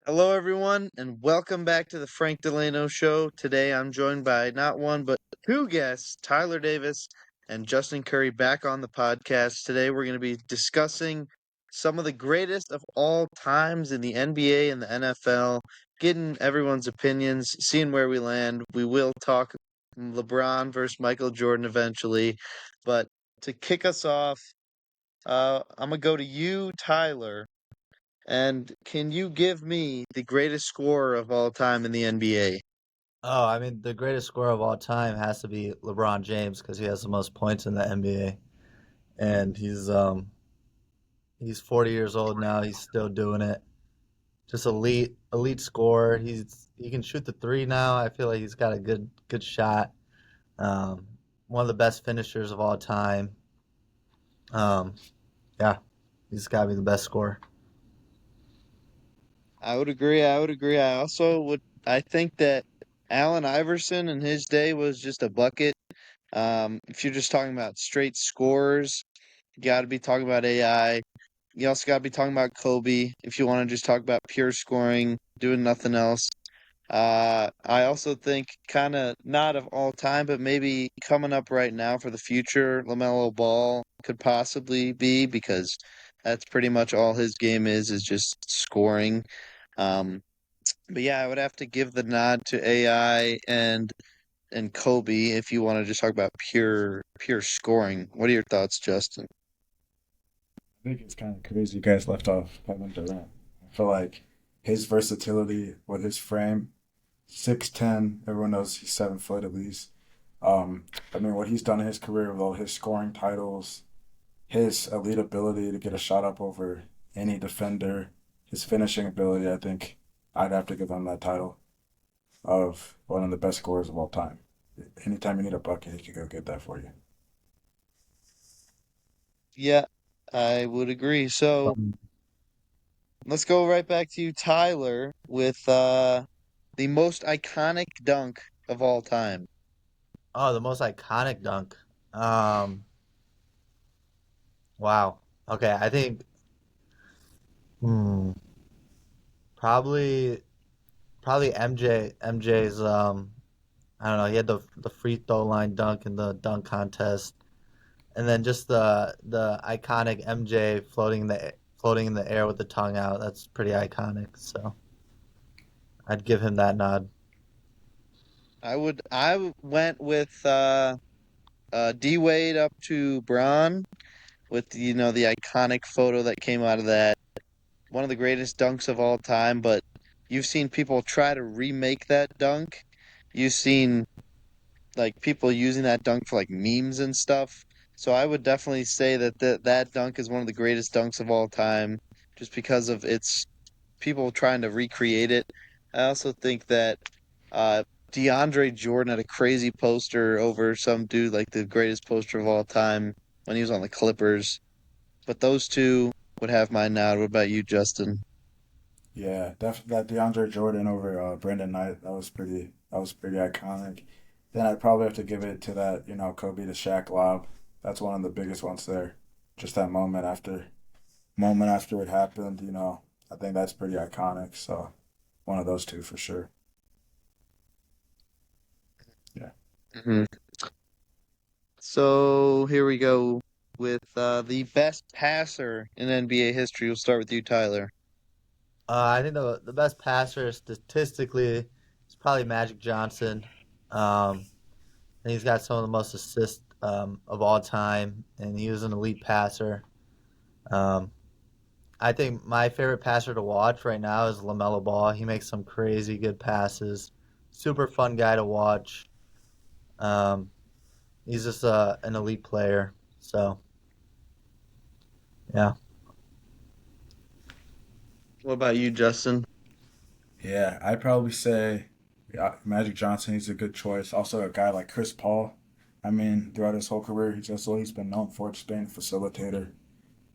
Hello, everyone, and welcome back to the Frank Delano Show. Today, I'm joined by not one but two guests, Tyler Davis and Justin Curry, back on the podcast. Today, we're going to be discussing some of the greatest of all times in the NBA and the NFL, getting everyone's opinions, seeing where we land. We will talk LeBron versus Michael Jordan eventually, but to kick us off, I'm going to go to you, Tyler. And can you give me the greatest scorer of all time in the NBA? Oh, I mean, the greatest scorer of all time has to be LeBron James because he has the most points in the NBA, and he's 40 years old now. He's still doing it. Just elite scorer. He can shoot the three now. I feel like he's got a good shot. Um, One of the best finishers of all time. Um, yeah, he's got to be the best scorer. I would agree. I would agree. I also would. I think that Allen Iverson in his day was just a bucket. If you're just talking about straight scorers, you got to be talking about AI. You also got to be talking about Kobe if you want to just talk about pure scoring, doing nothing else. I also think kind of not of all time, but maybe coming up right now for the future, LaMelo Ball could possibly be because that's pretty much all his game is just scoring. Um, but yeah, I would have to give the nod to AI and Kobe if you want to just talk about pure scoring. What are your thoughts, Justin? I think it's kind of crazy you guys left off Kevin Durant. I feel like his versatility with his frame, 6'10", everyone knows he's 7 foot at least. I mean, what he's done in his career with all his scoring titles, his elite ability to get a shot up over any defender, his finishing ability, I think I'd have to give him that title of one of the best scorers of all time. Anytime you need a bucket, he can go get that for you. Yeah, I would agree. So let's go right back to you, Tyler, with the most iconic dunk of all time. Oh, the most iconic dunk. Um, wow. Okay, I think hmm, probably probably MJ's I don't know, he had the free throw line dunk in the dunk contest, and then just the iconic MJ floating in the air with the tongue out. That's pretty iconic. So I'd give him that nod. I went with D Wade up to Bron with the iconic photo that came out of that. One of the greatest dunks of all time, but you've seen people try to remake that dunk. You've seen like people using that dunk for like memes and stuff. So I would definitely say that that dunk is one of the greatest dunks of all time just because of its people trying to recreate it. I also think that uh, DeAndre Jordan had a crazy poster over some dude like the greatest poster of all time when he was on the Clippers. But those two would have my nod. What about you, Justin? Yeah, that DeAndre Jordan over Brandon Knight, that was pretty iconic. Then I'd probably have to give it to that, Kobe to Shaq lob. That's one of the biggest ones there. Just that moment after it happened, I think that's pretty iconic. So one of those two for sure. Yeah. Mhm. So here we go with the best passer in NBA history. We'll start with you, Tyler. I think the best passer statistically is probably Magic Johnson. And he's got some of the most assists of all time, and he was an elite passer. Um, I think my favorite passer to watch right now is LaMelo Ball. He makes some crazy good passes. Super fun guy to watch. Um, he's just an elite player. So yeah. What about you, Justin? Yeah, I'd probably say yeah, Magic Johnson, he's a good choice. Also, a guy like Chris Paul. I mean, throughout his whole career, he's what he's been known for, just being a facilitator,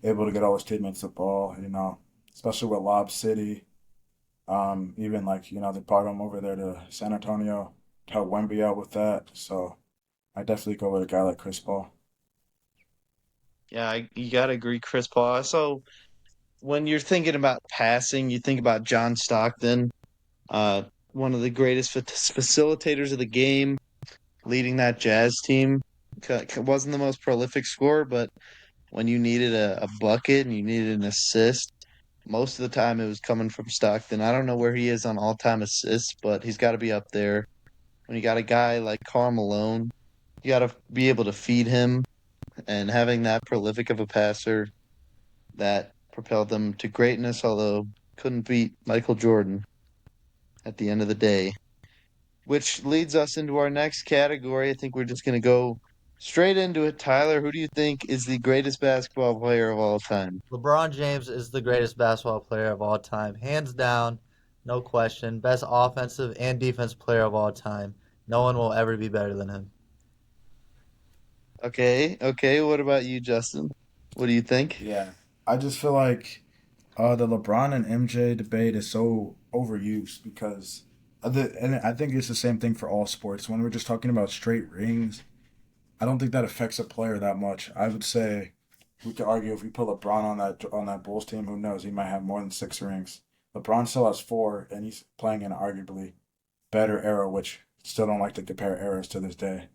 able to get all his teammates the ball, especially with Lob City. Even like, they brought him over there to San Antonio to help Wemby out with that. So I definitely go with a guy like Chris Paul. Yeah, you gotta agree, Chris Paul. So when you're thinking about passing, you think about John Stockton, uh, one of the greatest facilitators of the game, leading that Jazz team. Wasn't the most prolific scorer, but when you needed a bucket and you needed an assist, most of the time it was coming from Stockton. I don't know where he is on all-time assists, but he's got to be up there. When you got a guy like Karl Malone, you got to be able to feed him, and having that prolific of a passer that propelled them to greatness, although couldn't beat Michael Jordan at the end of the day. Which leads us into our next category. I think we're just going to go straight into it. Tyler, who do you think is the greatest basketball player of all time? LeBron James is the greatest basketball player of all time, hands down, no question. Best offensive and defensive player of all time. No one will ever be better than him. Okay, okay. What about you, Justin? What do you think? Yeah, I just feel like the LeBron and MJ debate is so overused because and I think it's the same thing for all sports. When we're just talking about straight rings, I don't think that affects a player that much. I would say we could argue if we put LeBron on that Bulls team, who knows? He might have more than 6 rings. LeBron still has four, and he's playing in an arguably better era, which still don't like to compare eras to this day.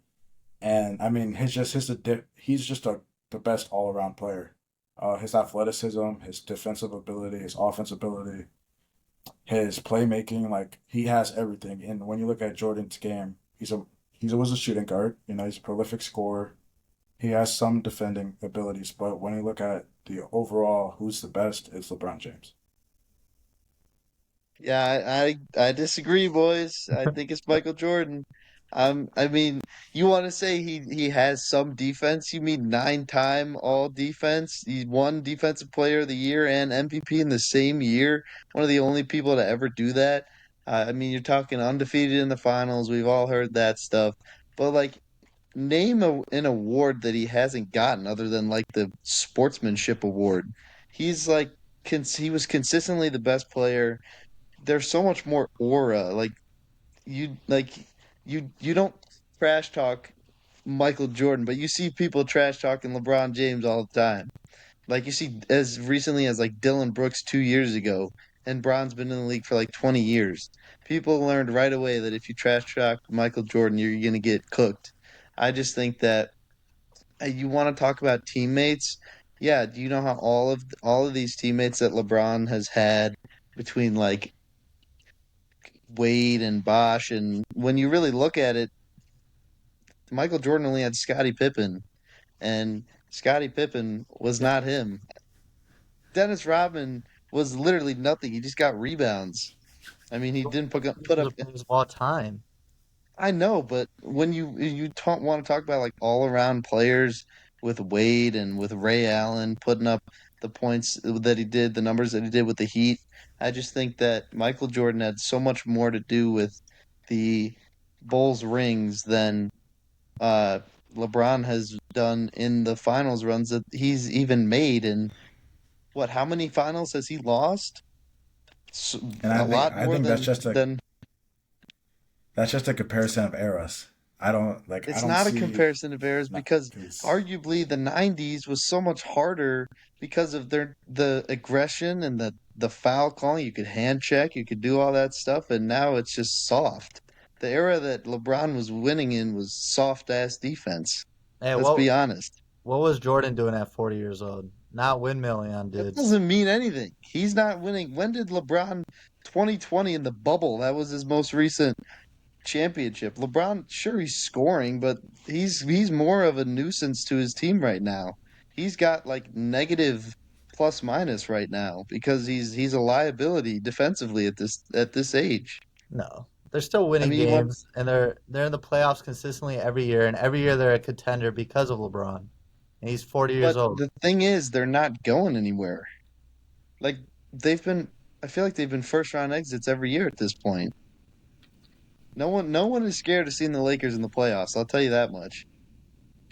And I mean, he's just the best all around player. His athleticism, his defensive ability, his offensive ability, his playmaking, like he has everything. And when you look at Jordan's game, he was a shooting guard. You know, he's a prolific scorer. He has some defending abilities, but when you look at the overall, who's the best, it's LeBron James. Yeah, I disagree, boys. I think it's Michael Jordan. I mean, you want to say he has some defense? You mean nine-time all defense? He won Defensive Player of the Year and MVP in the same year. One of the only people to ever do that. I mean, you're talking undefeated in the finals. We've all heard that stuff. But like, name an award that he hasn't gotten other than like the sportsmanship award. He's like, he was consistently the best player. There's so much more aura. Like you don't trash talk Michael Jordan, but you see people trash talking LeBron James all the time. Like you see as recently as like Dylan Brooks 2 years ago, and Bron's been in the league for like 20 years. People learned right away that if you trash talk Michael Jordan, you're gonna get cooked. I just think that you want to talk about teammates. Yeah, do you know how all of these teammates that LeBron has had between like Wade and Bosch, and when you really look at it, Michael Jordan only had Scottie Pippen, and Scottie Pippen was Yeah, not him. Dennis Rodman was literally nothing. He just got rebounds. I mean, he didn't put up. the players of all time. I know, but when want to talk about like all around players with Wade and with Ray Allen putting up the points that he did, the numbers that he did with the Heat, I just think that Michael Jordan had so much more to do with the Bulls rings than uh, LeBron has done in the finals runs that he's even made. And what? How many finals has he lost? And A lot I more think than. that's just a comparison of eras. I It's don't not a see comparison of eras not because because arguably the 90s was so much harder because of the aggression and the foul calling. You could hand check, you could do all that stuff, and now it's just soft. The era that LeBron was winning in was soft ass defense. Hey, Let's be honest. what was Jordan doing at 40 years old? Not windmilling on That dudes. doesn't mean anything. He's not winning. When did LeBron 2020 in the bubble? That was his most recent championship. LeBron, sure he's scoring, but he's more of a nuisance to his team right now. He's got like negative plus minus right now because he's a liability defensively at this age. No, they're still I winning mean, you want games, and they're in the playoffs consistently every year, and every year they're a contender because of LeBron, and he's 40 years but old. the thing is they're not going anywhere. Like they've been I feel like they've been first round exits every year at this point. No one is scared of seeing the Lakers in the playoffs, I'll tell you that much.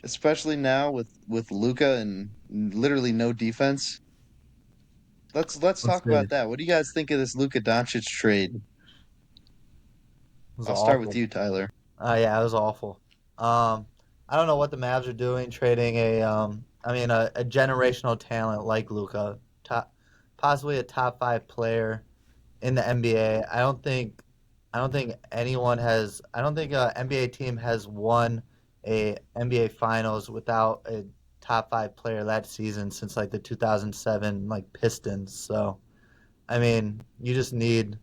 Especially now with Luca and literally no defense. Let's Let's talk see. about It that. What do you guys think of this Luka Doncic trade? was I'll start with awful. you, Tyler. Yeah, it was awful. I don't know what the Mavs are doing, trading a generational talent like Luca, possibly a top 5 player in the NBA. I don't think anyone has. I don't think a NBA team has won a NBA Finals without a top 5 player that season since like the 2007 like Pistons. So I mean, you just need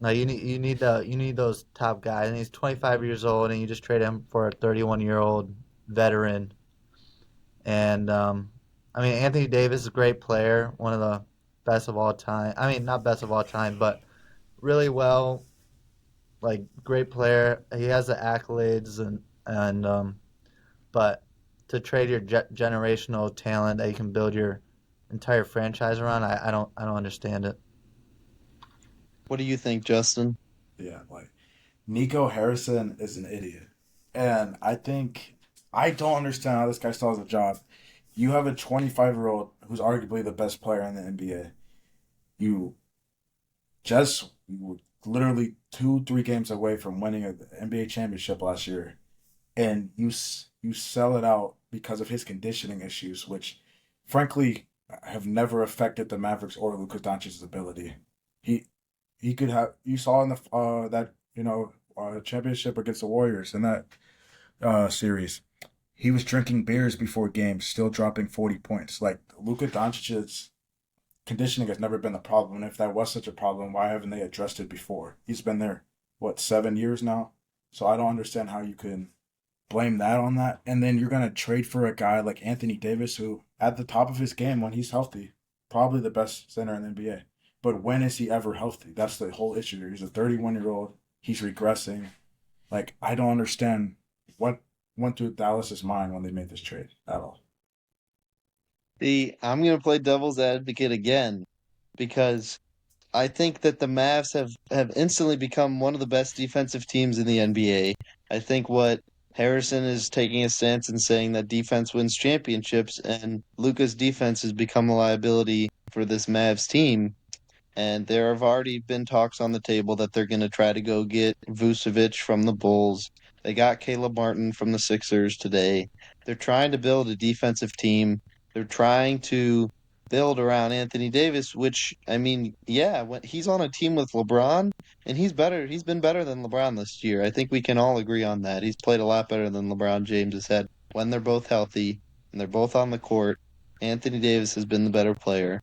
like you need those top guys. And he's 25 years old, and you just trade him for a 31-year-old veteran. And I mean, Anthony Davis is a great player, one of the best of all time. I mean, not best of all time, but really well, like great player. He has the accolades and but to trade your generational talent that you can build your entire franchise around, I don't understand it. What do you think, Justin? Yeah, like Nico Harrison is an idiot. And I don't understand how this guy still has a job. You have a 25-year-old who's arguably the best player in the NBA. You you were literally 2, 3 games away from winning an NBA championship last year, and you sell it out because of his conditioning issues, which frankly have never affected the Mavericks or Luka Doncic's ability. He he could have you saw in the that championship against the Warriors in that series. He was drinking beers before games, still dropping 40 points. Like Luka Doncic's conditioning has never been a problem. And if that was such a problem, why haven't they addressed it before? He's been there, what, 7 years now? So I don't understand how you can blame that on that. And then you're going to trade for a guy like Anthony Davis, who, at the top of his game when he's healthy, probably the best center in the NBA. But when is he ever healthy? That's the whole issue here. He's a 31-year-old. He's regressing. Like, I don't understand what went through Dallas's mind when they made this trade at all. See, I'm going to play devil's advocate again because I think that the Mavs have instantly become one of the best defensive teams in the NBA. I think what Harrison is taking a stance and saying that defense wins championships, and Luka's defense has become a liability for this Mavs team. And there have already been talks on the table that they're going to try to go get Vucevic from the Bulls. They got Caleb Martin from the Sixers today. They're trying to build a defensive team. They're trying to build around Anthony Davis, which I mean, yeah, when he's on a team with LeBron, and he's better. He's been better than LeBron this year. I think we can all agree on that. He's played a lot better than LeBron James has had when they're both healthy and they're both on the court. Anthony Davis has been the better player.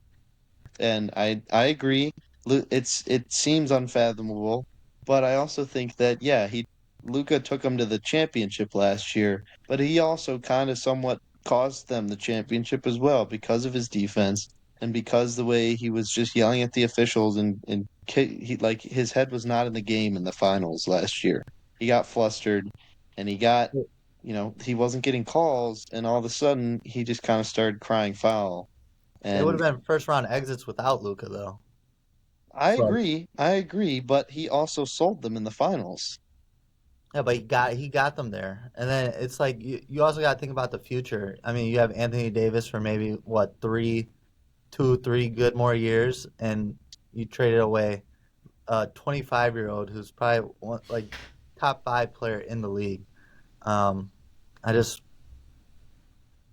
And I agree. It seems unfathomable, but I also think that yeah, he Luca took him to the championship last year, but he also kind of somewhat caused them the championship as well because of his defense and because the way he was just yelling at the officials and he like his head was not in the game in the finals last year. He got flustered and he wasn't getting calls and all of a sudden he just kind of started crying foul. They would And have been first round exits without Luca though. I So agree. I agree, but he also sold them in the finals. yeah, but he got them there, and then it's like you also got to think about the future. I mean, you have Anthony Davis for maybe what 3 good more years, and you traded away a 25-year-old who's probably like top 5 player in the league. Um, I just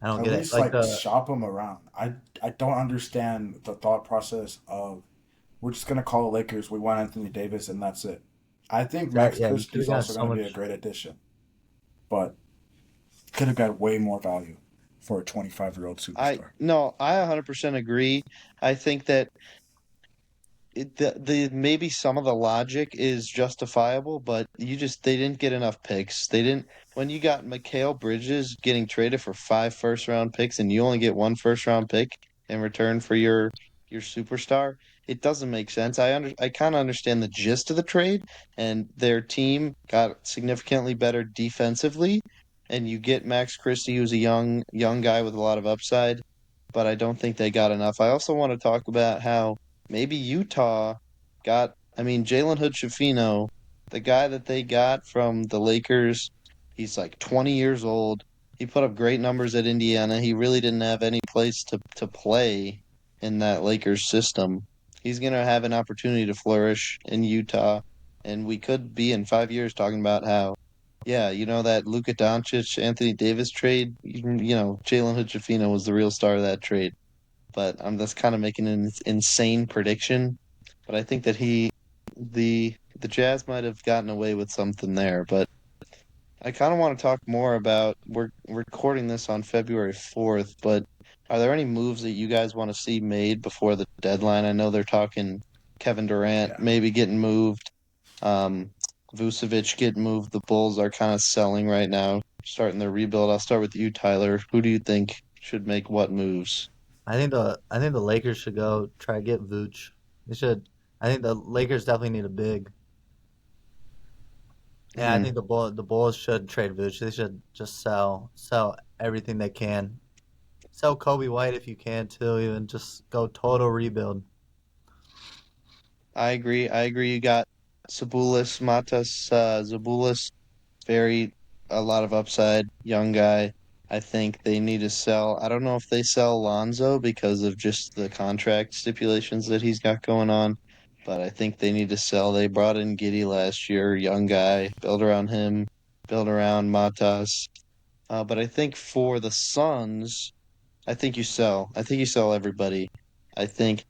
I don't At get it. least Like like the shop him around. I don't understand the thought process of we're just gonna call the Lakers. We want Anthony Davis and that's it. I think that Max yeah, you could Christie have is got also so gonna be a much. great addition, but could have got way more value for a 25-year-old I superstar. no, I 100% agree. I think that the maybe some of the logic is justifiable, but they didn't get enough picks. They didn't when you got Mikal Bridges getting traded for 5 first round picks and you only get 1 first round pick in return for your superstar. It doesn't make sense. I kind of understand the gist of the trade, and their team got significantly better defensively, and you get Max Christie, who's a young guy with a lot of upside, but I don't think they got enough. I also want to talk about how maybe Utah I mean, Jalen Hood Schifino, the guy that they got from the Lakers, he's like 20 years old. He put up great numbers at Indiana. He really didn't have any place to play in that Lakers system. He's going to have an opportunity to flourish in Utah. And we could be in 5 years talking about how, yeah, that Luka Doncic, Anthony Davis trade, Jalen Hood Schifino was the real star of that trade. but that's kind of making an insane prediction. But I think that the Jazz might have gotten away with something there. But I kind of want to talk more about we're recording this on February 4th, but are there any moves that you guys want to see made before the deadline? I know they're talking Kevin Durant Yeah. maybe getting moved, um, Vucevic getting moved. The Bulls are kind of selling right now, starting their rebuild. I'll start with you, Tyler. Who do you think should make what moves? I think the Lakers should go try to get Vooch. They should. I think the Lakers definitely need a big. Yeah, I Hmm. think the Bulls should trade Vooch. They should just sell everything they can. Sell Kobe White if you can too. Even just go total rebuild. I agree. I agree. You got Sabulis, Matas, Zabulis, very a lot of upside, young guy. I think they need to sell. I don't know if they sell Lonzo because of just the contract stipulations that he's got going on, but I think they need to sell. They brought in Giddy last year, young guy, build around him, build around Matas. But I think for the Suns, I think you sell. I think you sell everybody. I think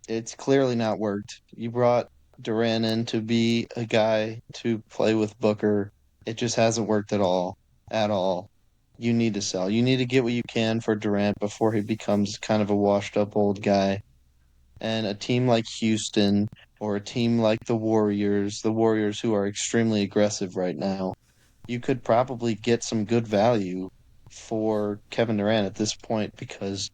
it's clearly not worked. You brought Durant in to be a guy to play with Booker. It just hasn't worked at all. At all. You need to sell. You need to get what you can for Durant before he becomes kind of a washed up old guy. And a team like Houston or a team like the Warriors who are extremely aggressive right now, you could probably get some good value for Kevin Durant at this point because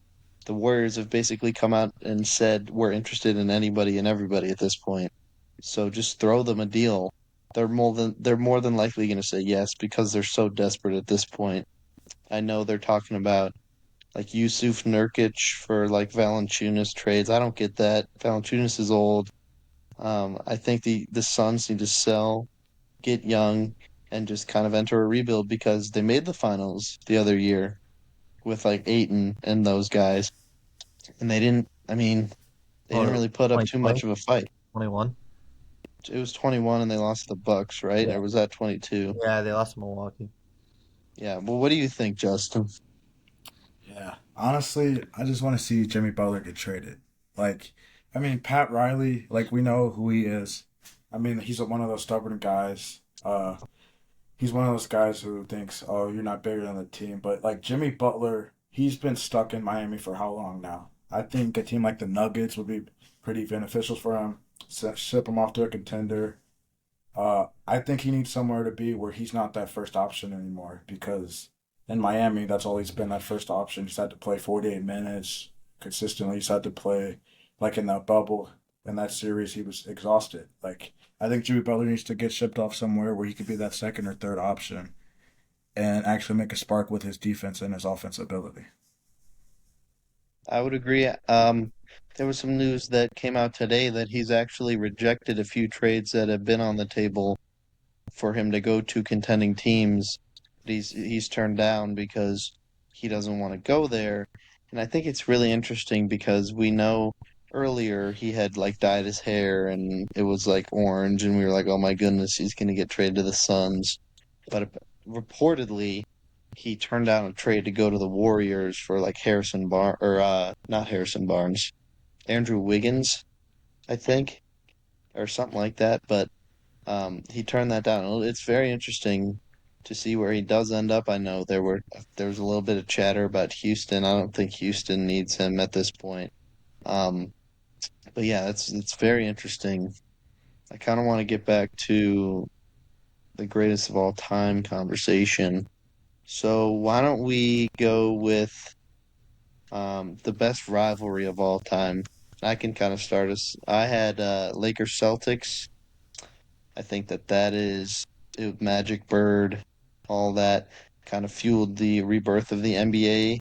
the Warriors have basically come out and said we're interested in anybody and everybody at this point. So just throw them a deal. They're more than likely going to say yes because they're so desperate at this point. I know they're talking about like Yusuf Nurkic for like Valanciunas trades. I don't get that. Valanciunas is old. I think the Suns need to sell, get young, and just kind of enter a rebuild because they made the finals the other year with like Aiton and those guys, and they didn't. I mean, they didn't Or really put up too 2020, much of a fight. 21. It was 21 and they lost to the Bucks, right? Yeah. Or was that 22? Yeah, they lost to Milwaukee. Yeah. Well, what do you think, Justin? Yeah. Honestly, I just want to see Jimmy Butler get traded. Like, I mean, Pat Riley, like we know who he is. I mean, he's one of those stubborn guys. He's one of those guys who thinks, "Oh, you're not bigger than the team." But like Jimmy Butler, he's been stuck in Miami for how long now? I think a team like the Nuggets would be pretty beneficial for him. Ship him off to a contender. I think he needs somewhere to be where he's not that first option anymore because in Miami, that's always been that first option. He's had to play 48 minutes consistently. He's had to play like in that bubble in that series. He was exhausted. Like I think Jimmy Butler needs to get shipped off somewhere where he could be that second or third option and actually make a spark with his defense and his offensive ability. I would agree. There was some news that came out today that he's actually rejected a few trades that have been on the table for him to go to contending teams. He's turned down because he doesn't want to go there. And I think it's really interesting because we know earlier he had like dyed his hair and it was like orange and we were like, "Oh my goodness, he's going to get traded to the Suns." But reportedly he turned down a trade to go to the Warriors for like Harrison Bar or not Harrison Barnes, Andrew Wiggins, I think, or something like that, but he turned that down. It's very interesting to see where he does end up. I know there was a little bit of chatter about Houston. I don't think Houston needs him at this point. Um, but yeah, it's very interesting. I kind of want to get back to the greatest of all time conversation. So why don't we go with the best rivalry of all time? I can kind of start us. I had Lakers Celtics. I think that is Magic Bird, all that kind of fueled the rebirth of the NBA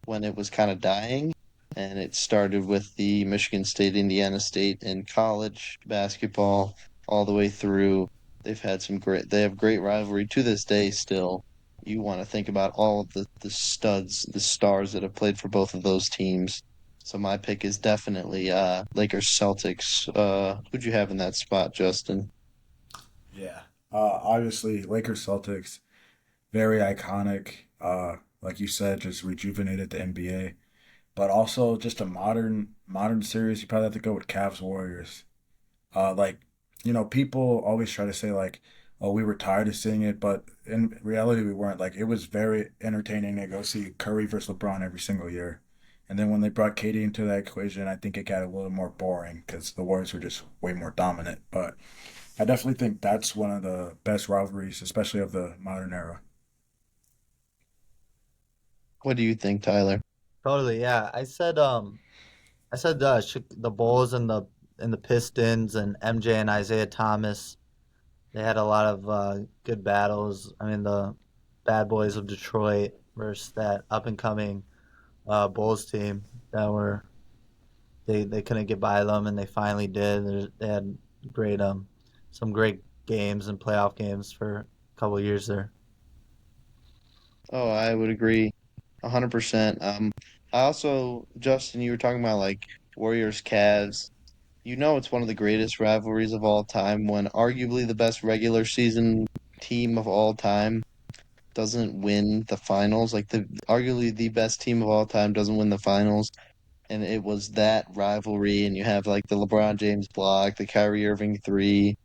when it was kind of dying. And it started with the Michigan State, Indiana State in college basketball all the way through. They have great rivalry to this day still. You want to think about all of the studs, the stars that have played for both of those teams. So my pick is definitely Lakers Celtics. Who'd you have in that spot, Justin? Yeah. Obviously, Lakers Celtics, very iconic. Like you said, just rejuvenated the NBA. but also just a modern series. You probably have to go with Cavs Warriors. Like, people always try to say like, "Oh, we were tired of seeing it," but in reality, we weren't. Like, it was very entertaining to go see Curry versus LeBron every single year. And then when they brought KD into that equation, I think it got a little more boring because the Warriors were just way more dominant. But I definitely think that's one of the best rivalries, especially of the modern era. What do you think, Tyler? Totally, yeah. I said the Bulls and the Pistons and MJ and Isaiah Thomas. They had a lot of good battles. I mean, the Bad Boys of Detroit versus that up and coming Bulls team that were they couldn't get by them, and they finally did. They had great some great games and playoff games for a couple of years there. Oh, I would agree 100%. I also, Justin, you were talking about like Warriors Cavs. You know, it's one of the greatest rivalries of all time when arguably the best regular season team of all time doesn't win the finals. Like the arguably the best team of all time doesn't win the finals. And it was that rivalry, and you have like the LeBron James block, the Kyrie Irving three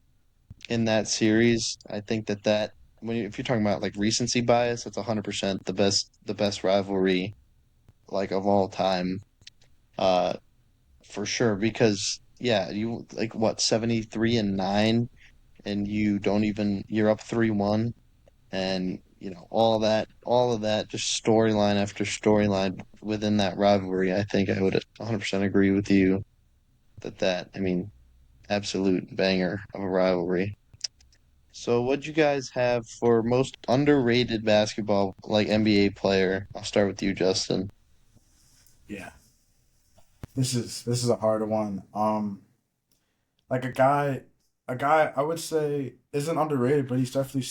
in that series. I think that if you're talking about like recency bias, that's 100% the best rivalry like of all time. Uh, for sure, because yeah, you like what 73-9, and you're up 3-1, and all of that just storyline after storyline within that rivalry. I think I would 100% agree with you I mean, absolute banger of a rivalry. So what'd you guys have for most underrated basketball like NBA player? I'll start with you, Justin. Yeah, this is a hard one. Like a guy I would say isn't underrated, but he's definitely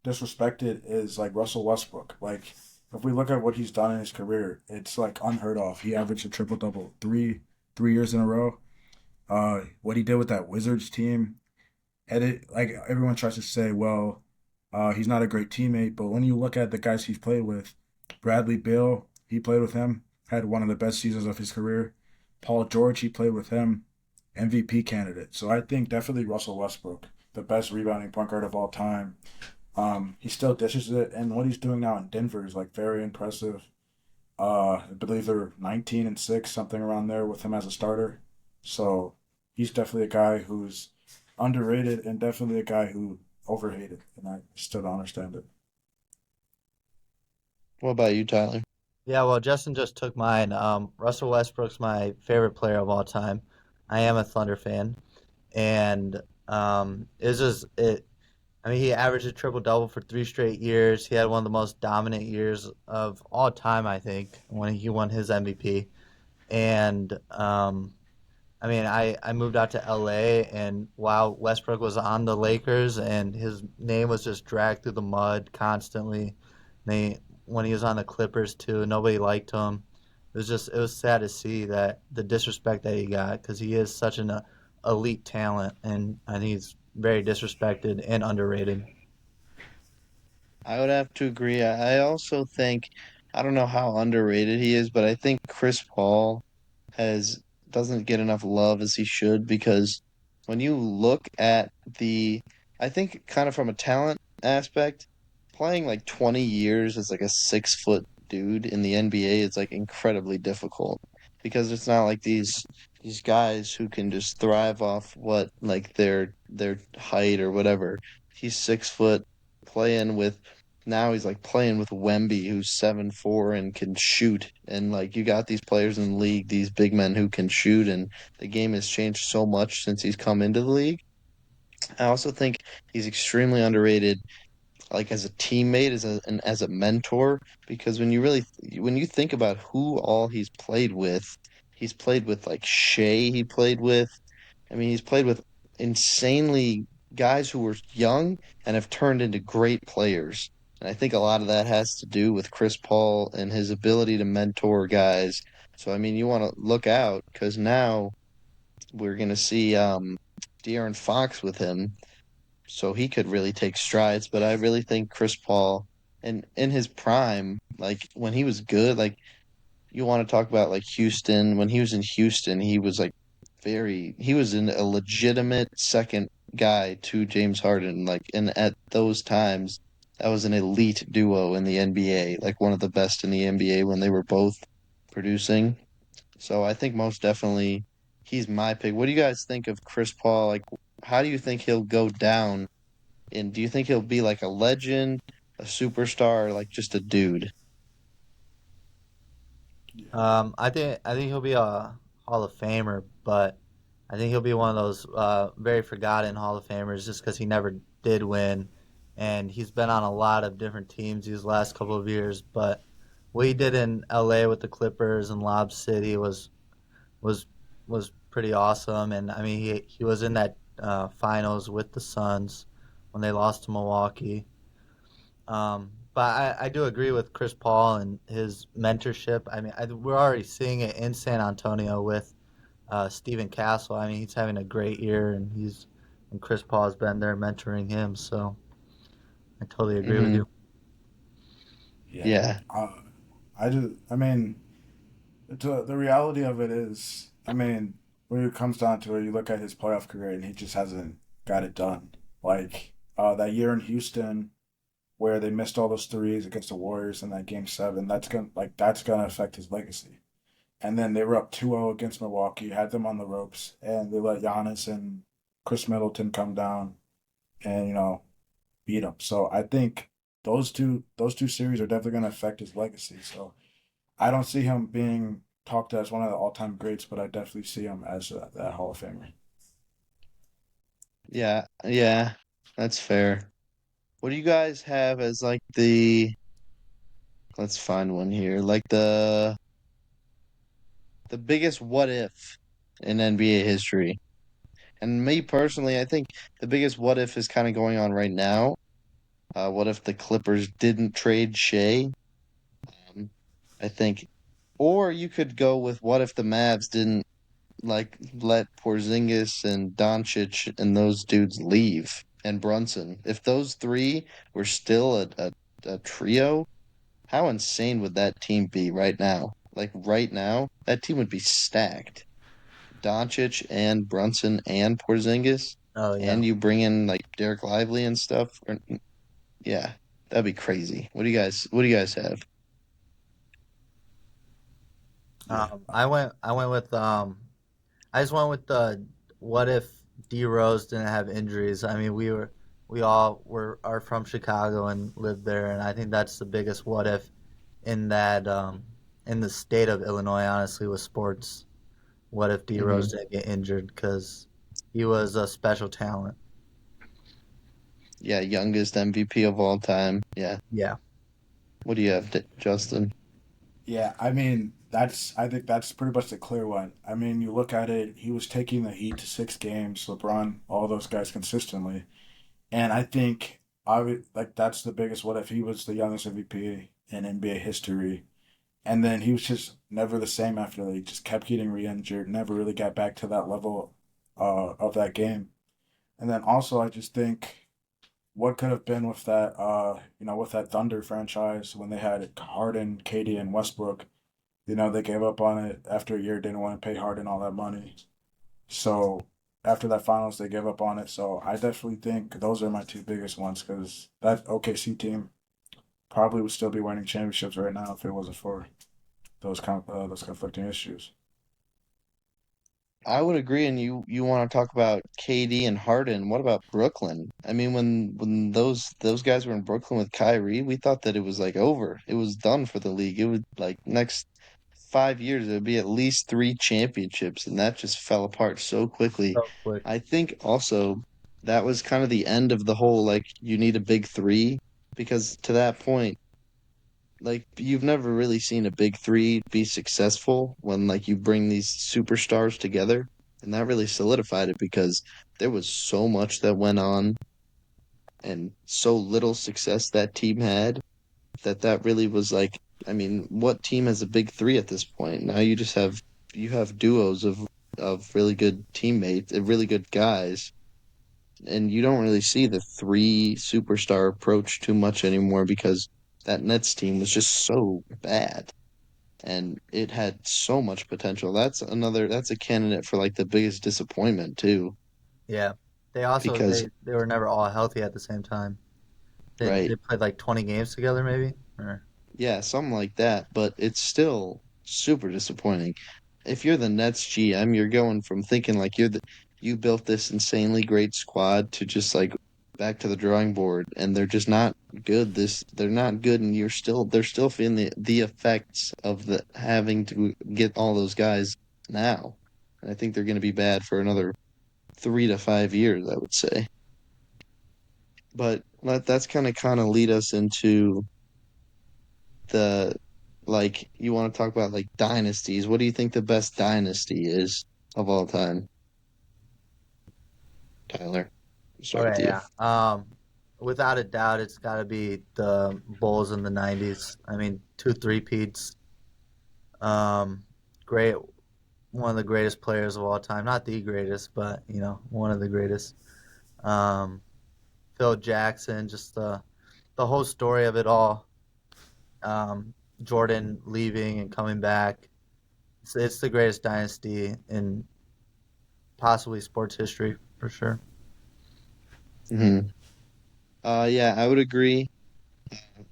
disrespected is like Russell Westbrook. Like if we look at what he's done in his career, it's like unheard of. He averaged a triple double three years in a row. What he did with that Wizards team, and it like everyone tries to say, well, he's not a great teammate, but when you look at the guys he's played with, Bradley Beal, he played with him, had one of the best seasons of his career. Paul George, he played with him, MVP candidate. So I think definitely Russell Westbrook, the best rebounding point guard of all time. He still dishes it, and what he's doing now in Denver is like very impressive. I believe they're 19-6, something around there with him as a starter. So he's definitely a guy who's underrated and definitely a guy who overhated, and I still don't understand it. What about you, Tyler? Yeah, well, Justin just took mine. Russell Westbrook's my favorite player of all time. I am a Thunder fan, and it's just it. I mean, he averaged a triple double for 3 straight years. He had one of the most dominant years of all time, I think, when he won his MVP. And I mean, I moved out to LA, and while Westbrook was on the Lakers, and his name was just dragged through the mud constantly. They when he was on the Clippers too, nobody liked him. It was sad to see that the disrespect that he got because he is such an elite talent, and he's very disrespected and underrated. I would have to agree. I also think I don't know how underrated he is, but I think Chris Paul has doesn't get enough love as he should because when you look at the I think kind of from a talent aspect, playing like 20 years as like a 6 foot dude in the NBA is like incredibly difficult because it's not like these guys who can just thrive off what like their height or whatever. He's 6 foot playing with now he's like playing with Wemby, who's 7'4" and can shoot. And like you got these players in the league, these big men who can shoot, and the game has changed so much since he's come into the league. I also think he's extremely underrated, like as a teammate, as a mentor, because when you think about who all he's played with like Shea, he played with. I mean, he's played with insanely guys who were young and have turned into great players. And I think a lot of that has to do with Chris Paul and his ability to mentor guys. So, I mean, you want to look out because now we're going to see De'Aaron Fox with him. So he could really take strides. But I really think Chris Paul, in his prime, like when he was good, like you want to talk about like Houston. When he was in Houston, he was like he was a legitimate second guy to James Harden. Like, and at those times, that was an elite duo in the NBA, like one of the best in the NBA when they were both producing. So I think most definitely he's my pick. What do you guys think of Chris Paul? Like, how do you think he'll go down? And do you think he'll be like a legend, a superstar, or like just a dude? Yeah. I think he'll be a Hall of Famer, but I think he'll be one of those very forgotten Hall of Famers just because he never did win, and he's been on a lot of different teams these last couple of years. But what he did in LA with the Clippers and Lob City was was pretty awesome. And I mean, he was in that finals with the Suns when they lost to Milwaukee. But I do agree with Chris Paul and his mentorship. I mean, we're already seeing it in San Antonio with Stephen Castle. I mean, he's having a great year, and Chris Paul has been there mentoring him. So I totally agree with Hmm. you. Yeah. Yeah. I mean, the reality of it is, I mean, when it comes down to it, you look at his playoff career and he just hasn't got it done. Like that year in Houston where they missed all those threes against the Warriors in that game seven, that's gonna affect his legacy. And then they were up 2-0 against Milwaukee, had them on the ropes, and they let Giannis and Chris Middleton come down and beat him. So I think those two series are definitely gonna affect his legacy. So I don't see him being talked as one of the all-time greats, but I definitely see him as that Hall of Famer. Yeah. Yeah. That's fair. What do you guys have as like let's find one here. Like the biggest what if in NBA history. And me personally, I think the biggest what if is kind of going on right now. What if the Clippers didn't trade Shea? Um, I think, or you could go with what if the Mavs didn't like let Porzingis and Doncic and those dudes leave and Brunson. If those three were still a trio, how insane would that team be right now? Like right now, that team would be stacked. Doncic and Brunson and Porzingis, Oh yeah. and you bring in like Derek Lively and stuff. Yeah, that'd be crazy. What do you guys have? Yeah. I went with I just went with the what if D Rose didn't have injuries. I mean, we all are from Chicago and lived there, and I think that's the biggest what if in that in the state of Illinois. Honestly, with sports, what if D Hmm. Rose didn't get injured because he was a special talent. Yeah, youngest MVP of all time. Yeah. Yeah. What do you have, Justin? Yeah, I mean, I think that's pretty much the clear one. I mean, you look at it, he was taking the Heat to 6 games, LeBron, all those guys consistently. And I think I would like that's the biggest what if he was the youngest MVP in NBA history. And then he was just never the same after that. He just kept getting re-injured, never really got back to that level of that game. And then also I just think what could have been with that with that Thunder franchise when they had Harden, KD, and Westbrook. They gave up on it after a year, didn't want to pay Harden all that money. So after that finals, they gave up on it. So I definitely think those are my two biggest ones because that OKC team probably would still be winning championships right now if it wasn't for those conflicting issues. I would agree, and you want to talk about KD and Harden. What about Brooklyn? I mean, when those guys were in Brooklyn with Kyrie, we thought that it was like over. It was done for the league. It would like next 5 years, it would be at least three championships, and that just fell apart so quickly. So quick. I think also that was kind of the end of the whole like you need a big three because to that point like you've never really seen a big three be successful when like you bring these superstars together, and that really solidified it because there was so much that went on and so little success that team had that really was like, I mean, what team has a big three at this point? Now you have duos of really good teammates, really good guys, and you don't really see the three superstar approach too much anymore because that Nets team was just so bad. and it had so much potential. That's a candidate for like the biggest disappointment too, Yeah. They also because they were never all healthy at the same time. They right, played like 20 games together maybe. Or yeah, something like that, but it's still super disappointing. If you're the Nets GM, you're going from thinking like you built this insanely great squad to just like back to the drawing board, and they're just not good. They're not good, and they're still feeling the effects of the having to get all those guys now. And I think they're going to be bad for another 3 to 5 years, I would say. But that's kind of lead us into the like you want to talk about like dynasties. What do you think the best dynasty is of all time, Tyler? We'll start with okay, you. yeah. Without a doubt, it's got to be the Bulls in the '90s. I mean, two three-peats. Um, great, one of the greatest players of all time. Not the greatest, but one of the greatest. Um, Phil Jackson, just the whole story of it all. Jordan leaving and coming back. It's the greatest dynasty in possibly sports history for sure. Hmm. Yeah, I would agree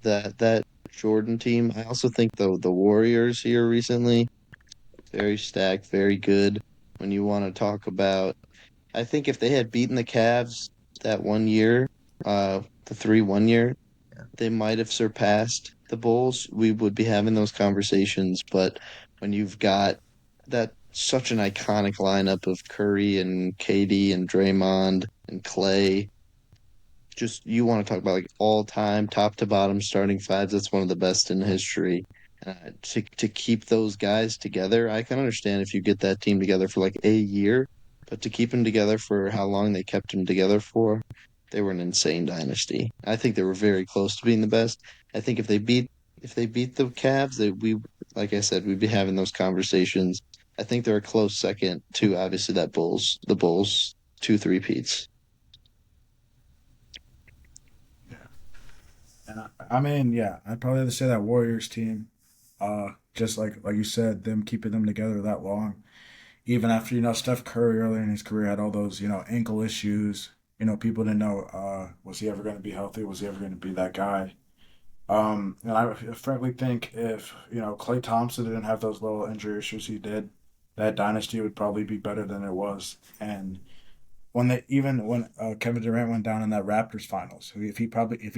that Jordan team. I also think the Warriors here recently very stacked, very good. When you want to talk about, I think if they had beaten the Cavs that one year, the 3-1 year, Yeah. they might have surpassed the Bulls. We would be having those conversations, but when you've got that such an iconic lineup of Curry and KD and Draymond and Clay, just you want to talk about like all time top to bottom starting fives. That's one of the best in history. To keep those guys together, I can understand if you get that team together for like a year, but to keep them together for how long they kept them together for, they were an insane dynasty. I think they were very close to being the best. I think if they beat the Cavs, we like I said, we'd be having those conversations. I think they're a close second to obviously the Bulls 2 3 peats. And I mean, yeah, I'd probably have to say that Warriors team. Just like you said, them keeping them together that long, even after Steph Curry earlier in his career had all those ankle issues. People didn't know was he ever going to be healthy? Was he ever going to be that guy? And I frankly think if Klay Thompson didn't have those little injury issues he did, that dynasty would probably be better than it was. And when Kevin Durant went down in that Raptors finals, if he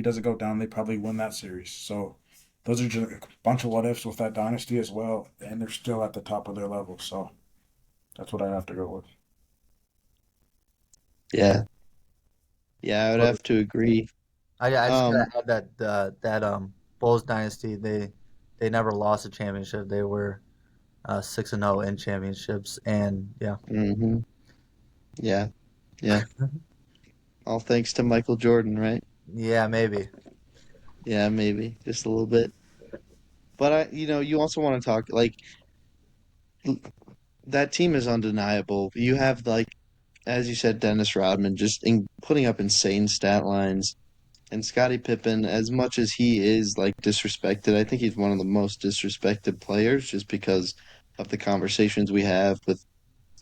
doesn't go down, they probably win that series. So those are just a bunch of what ifs with that dynasty as well, and they're still at the top of their level. So that's what I have to go with. Yeah. Yeah, I would have to agree. I just Um, gotta add that that Bulls dynasty they never lost a championship. They were 6-0 in championships, and yeah, hmm yeah, yeah. All thanks to Michael Jordan, right? yeah, maybe. Yeah, maybe just a little bit. But you also want to talk like l- that team is undeniable. You have like, as you said, Dennis Rodman putting up insane stat lines, and Scottie Pippen, as much as he is like disrespected, I think he's one of the most disrespected players just because of the conversations we have with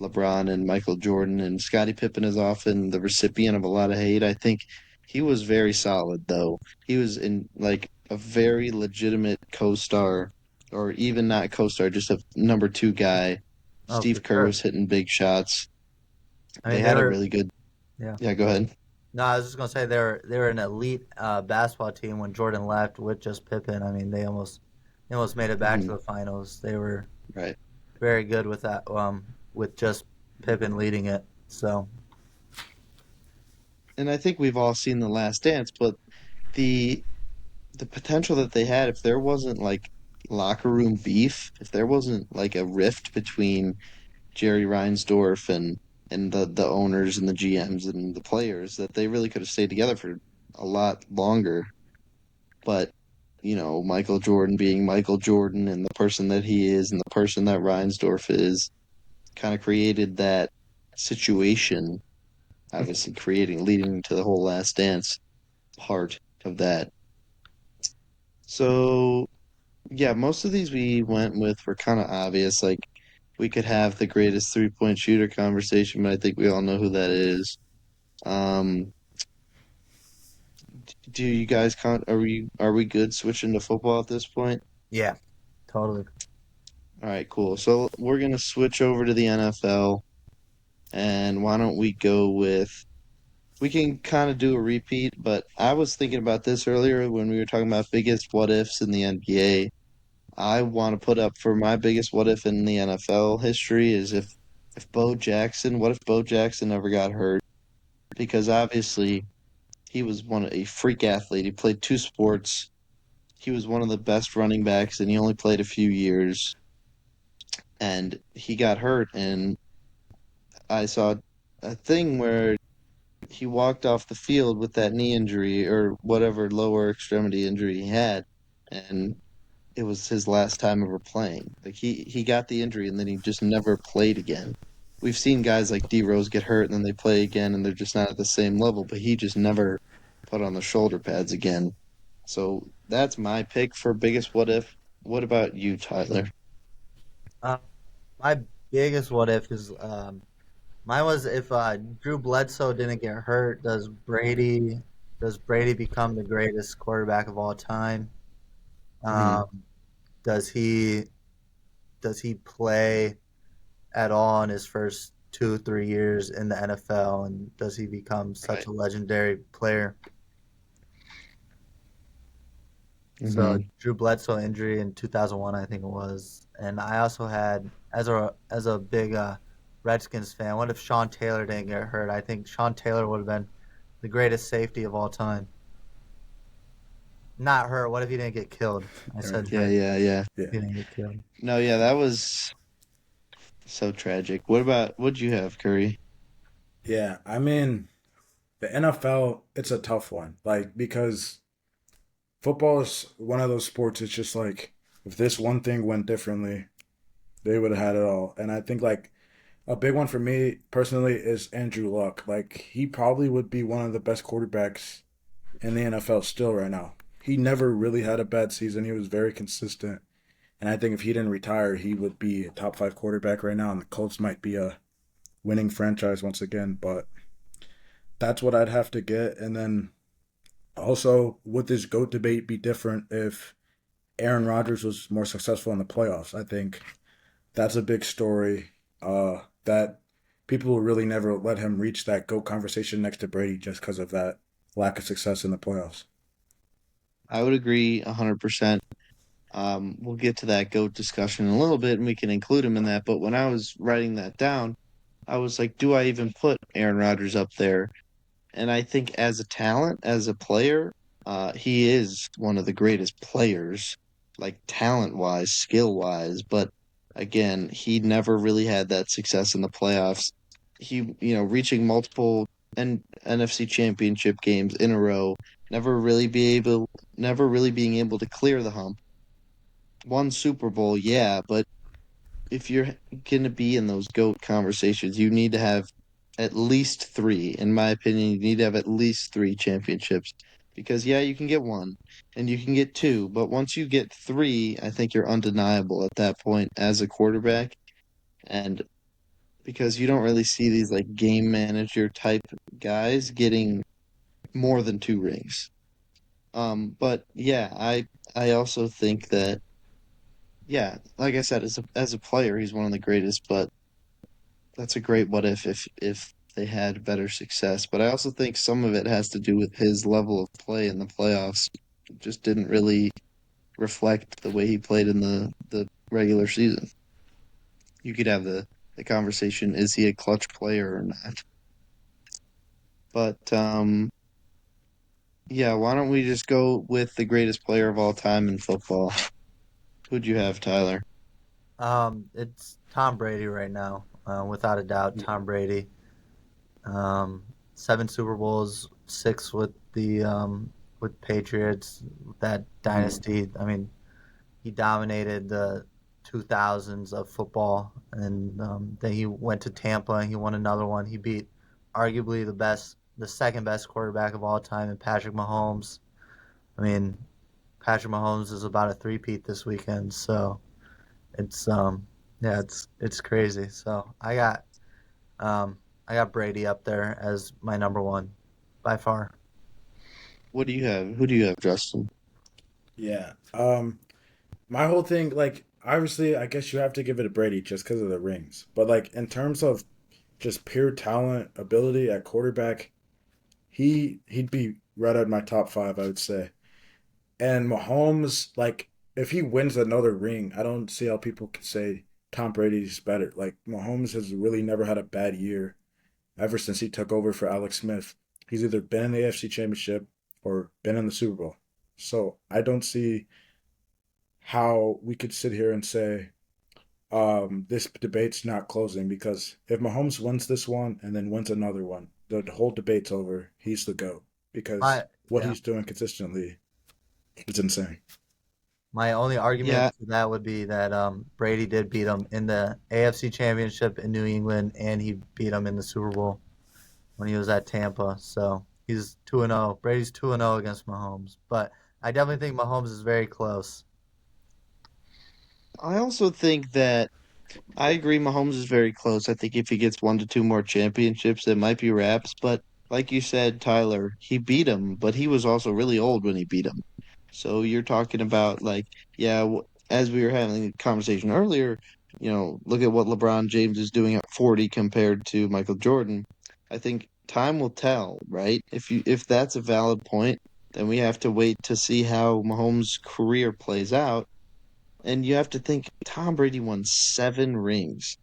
LeBron and Michael Jordan, and Scottie Pippen is often the recipient of a lot of hate. I think he was very solid though. He was in like a very legitimate co-star or even not co-star, just a number two guy. Oh, Steve for Kerr sure. was hitting big shots. I They mean, they had a were really good. yeah. Yeah, go ahead. No, I was just gonna say they were an elite basketball team when Jordan left with just Pippen. I mean, they almost made it back to Hmm. the finals. They were Right. very good with that with just Pippen leading it. So And I think we've all seen The Last Dance, but the the potential that they had if there wasn't like locker room beef, if there wasn't like a rift between Jerry Reinsdorf and the owners and the GMs and the players that they really could have stayed together for a lot longer. But Michael Jordan being Michael Jordan and the person that he is and the person that Reinsdorf is kind of created that situation, obviously creating leading to the whole Last Dance part of that. So Yeah, most of these we went with were kind of obvious. Like we could have the greatest three-point shooter conversation, but I think we all know who that is. Um, do you guys are we good switching to football at this point? Yeah, totally. All right, cool. So we're gonna switch over to the NFL, and why don't we go with we can kind of do a repeat, but I was thinking about this earlier when we were talking about biggest what ifs in the NBA. I want to put up for my biggest what if in the NFL history is if Bo Jackson, what if Bo Jackson never got hurt? Because obviously he was a freak athlete. He played two sports. He was one of the best running backs, and he only played a few years. And he got hurt, and I saw a thing where he walked off the field with that knee injury or whatever lower extremity injury he had, and it was his last time ever playing. Like he got the injury and then he just never played again. We've seen guys like D Rose get hurt and then they play again and they're just not at the same level, but he just never put on the shoulder pads again. So that's my pick for biggest what if. What about you, Tyler? Uh, my biggest what if is mine was if Drew Bledsoe didn't get hurt, does Brady become the greatest quarterback of all time? Hmm. Um, does he play at all in his first 2 3 years in the NFL, and does he become such Right. a legendary player? So Hmm. Drew Bledsoe injury in 2001, I think it was, and I also had as a big Redskins fan. What if Sean Taylor didn't get hurt? I think Sean Taylor would have been the greatest safety of all time. Not hurt. What if he didn't get killed? I said Right. Yeah, hurt. yeah, yeah. Yeah. He didn't get killed. No, yeah, that was so tragic. What'd you have, Curry? Yeah. I mean, the NFL, it's a tough one. Like, because football is one of those sports, it's just like, if this one thing went differently, they would have had it all. And I think, like, a big one for me personally is Andrew Luck. Like, he probably would be one of the best quarterbacks in the NFL still right now. He never really had a bad season. He was very consistent. And I think if he didn't retire, he would be a top five quarterback right now. And the Colts might be a winning franchise once again. But that's what I'd have to get. And then also, would this GOAT debate be different if Aaron Rodgers was more successful in the playoffs? I think that's a big story that people will really never let him reach that GOAT conversation next to Brady just because of that lack of success in the playoffs. I would agree 100%. We'll get to that GOAT discussion in a little bit and we can include him in that. But when I was writing that down, I was like, do I even put Aaron Rodgers up there? And I think as a talent, as a player, he is one of the greatest players, like talent wise, skill wise. But again, he never really had that success in the playoffs. Reaching multiple NFC championship games in a row, never really being able to clear the hump. One Super Bowl, yeah, but if you're going to be in those GOAT conversations, you need to have at least three. In my opinion, you need to have at least three championships. Because, yeah, you can get one and you can get two, but once you get three, I think you're undeniable at that point as a quarterback. And because you don't really see these like game manager type guys getting more than two rings. But yeah, I also think that yeah, like I said, as a player, he's one of the greatest, but that's a great what if they had better success. But I also think some of it has to do with his level of play in the playoffs. It just didn't really reflect the way he played in the regular season. You could have the conversation, is he a clutch player or not? But yeah, why don't we just go with the greatest player of all time in football? Who'd you have, Tyler? It's Tom Brady right now, without a doubt. Tom Brady. Um, 7 Super Bowls, six with Patriots. That Mm. dynasty. I mean, he dominated the 2000s of football, and then he went to Tampa and he won another one. He beat arguably the second best quarterback of all time, in Patrick Mahomes. I mean, Patrick Mahomes is about a three-peat this weekend, so it's yeah, it's crazy. So I got Brady up there as my number one by far. What do you have? Who do you have, Justin? Yeah. My whole thing, like, obviously, I guess you have to give it to Brady just because of the rings. But like in terms of just pure talent, ability at quarterback, he'd be right at my top five, I would say. And Mahomes, like, if he wins another ring, I don't see how people can say Tom Brady's better. Like, Mahomes has really never had a bad year ever since he took over for Alex Smith. He's either been in the AFC Championship or been in the Super Bowl. So I don't see how we could sit here and say this debate's not closing because if Mahomes wins this one and then wins another one, the whole debate's over. He's the GOAT because My what yeah, he's doing consistently is insane. my only argument Yeah, to that would be that Brady did beat him in the AFC Championship in New England, and he beat him in the Super Bowl when he was at Tampa. So he's 2-0. Brady's 2-0 against Mahomes, but I definitely think Mahomes is very close. I also think that I agree Mahomes is very close. I think if he gets 1 to 2 more championships, it might be wraps. But like you said, Tyler, he beat him, but he was also really old when he beat him. So you're talking about like, yeah, as we were having a conversation earlier, look at what LeBron James is doing at 40 compared to Michael Jordan. I think time will tell, right? If that's a valid point, then we have to wait to see how Mahomes' career plays out. And you have to think Tom Brady won 7 rings,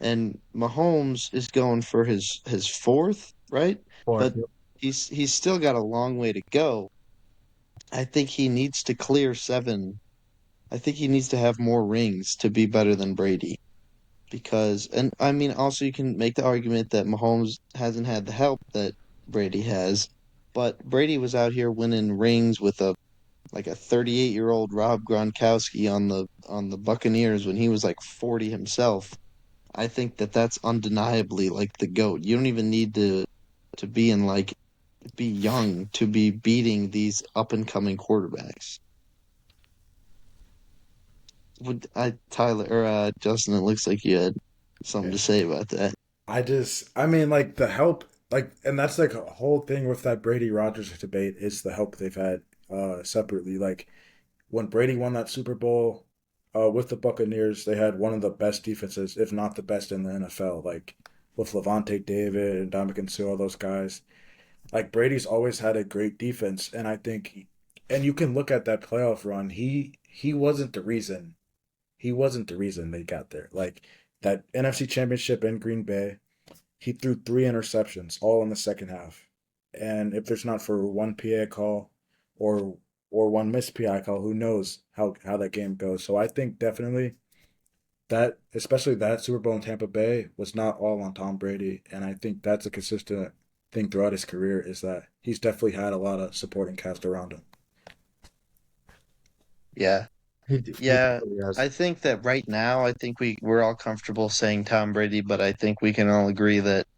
and Mahomes is going for his fourth, right? Fourth. But he's still got a long way to go. I think he needs to clear 7. I think he needs to have more rings to be better than Brady. Because, and I mean, also you can make the argument that Mahomes hasn't had the help that Brady has, but Brady was out here winning rings with a 38-year-old Rob Gronkowski on the Buccaneers when he was like 40 himself. I think that that's undeniably like the GOAT. You don't even need to be young to be beating these up and coming quarterbacks. Would I Tyler or Justin? It looks like you had something Yeah. to say about that. I mean, like the help, like, and that's like a whole thing with that Brady Rogers debate is the help they've had separately. Like when Brady won that Super Bowl with the Buccaneers, they had one of the best defenses, if not the best in the NFL. Like with Levante David and Dominican Sue, all those guys. Like Brady's always had a great defense, and I think, and you can look at that playoff run. He wasn't the reason. He wasn't the reason they got there. Like that NFC Championship in Green Bay, he threw 3 interceptions all in the second half. And if there's not for one PA call or one missed PI call, who knows how that game goes. So I think definitely that especially that Super Bowl in Tampa Bay was not all on Tom Brady. And I think that's a consistent thing throughout his career is that he's definitely had a lot of supporting cast around him. Yeah. He Yeah, totally has. I think that right now, I think we're all comfortable saying Tom Brady, but I think we can all agree that